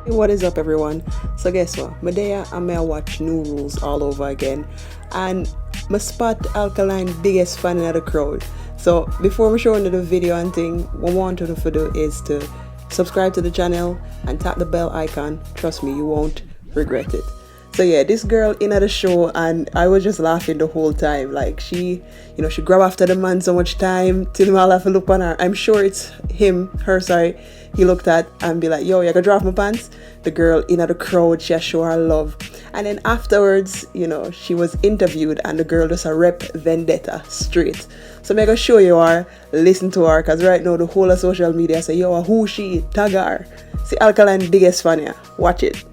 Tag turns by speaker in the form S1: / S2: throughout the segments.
S1: What is up, everyone? So guess what? Medea and me watch New Rules all over again, and my spot Alkaline biggest fan in the crowd. So before we show you the video and thing, what I want you to do is to subscribe to the channel and tap the bell icon. Trust me, you won't regret it. So yeah, this girl in at the show, and I was just laughing the whole time. Like she grab after the man so much time till I'll have to look on her. I'm sure it's her, sorry. He looked at and be like, yo, you gonna drop my pants? The girl in at the crowd, she show her love. And then afterwards, she was interviewed and the girl just a rep Vendetta straight. So I'm gonna show you her, listen to her, cause right now the whole of social media say, yo, who she, tag her. See Alkaline biggest fan here. Watch it.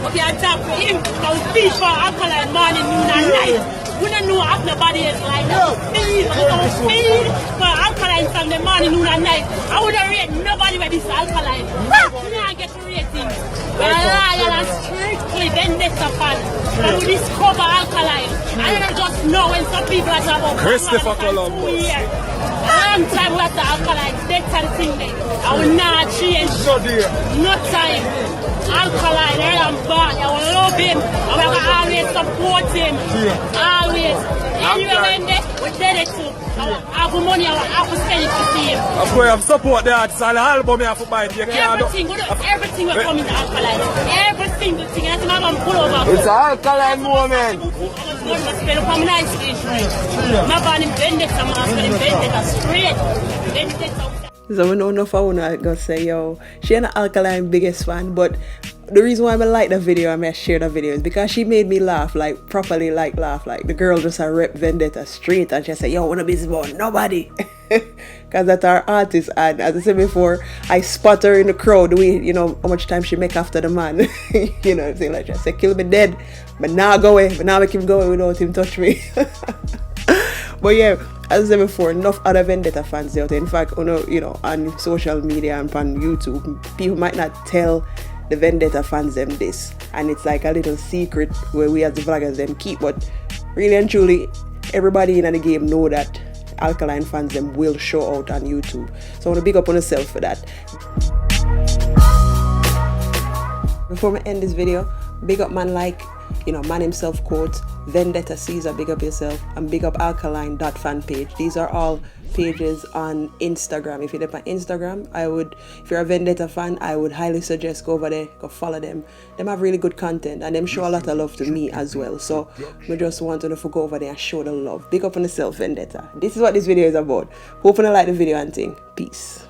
S2: Okay, I talk to him. Now fish for Alkaline morning, noon and night. We don't know how nobody else like that. Feed for Alkaline from the morning, noon and night. I wouldn't rate nobody with this Alkaline. You can't get the ratings. We're loyal and strictly Vendetta fan. And we discover Alkaline. I don't just know when some people are talking about
S3: Christopher Columbus.
S2: Long time we have the Alkaline. That's the thing there. I will not change.
S3: So dear.
S2: No time. Alkaline, I am back. I will love him. I will always support him.
S3: Yeah.
S2: Always. Anywhere when we did it too. I will have money, I will have to send it to see him.
S3: Of course, I'm support the artist and the album you have to buy it.
S2: Everything will come in the Alkaline. Every single thing. I think I'm going to pull over.
S3: It's an Alkaline moment.
S2: I'm spell up on my nice stage. My band in Vendetta, I'm spelling Vendetta straight. Vendetta.
S1: So I know enough I wanna go say, yo, she ain't an Alkaline biggest fan, but the reason why I like the video and I share the video is because she made me laugh, like properly laugh. Like the girl just a rep Vendetta straight and she said, yo, wanna be about nobody. Cause that's our artist, and as I said before, I spot her in the crowd, the way, how much time she make after the man. Saying like, I said, kill me dead, but now go away, but now make him go away without him touch me. But yeah, as I said before, enough other Vendetta fans out there. In fact, on social media and on YouTube, people might not tell the Vendetta fans them this, and it's like a little secret where we as the vloggers them keep. But really and truly, everybody in the game know that Alkaline fans them will show out on YouTube. So I want to big up on yourself for that. Before I end this video, big up man like, man himself quotes, Vendetta Caesar, big up yourself, and big up Alkaline.fan page. These are all pages on Instagram. If you're on Instagram, if you're a Vendetta fan, I would highly suggest go over there, go follow them. Them have really good content and them show a lot of love to me as well. So we just want to go over there and show the love. Big up on yourself, Vendetta. This is what this video is about. Hope you like the video and thing. Peace.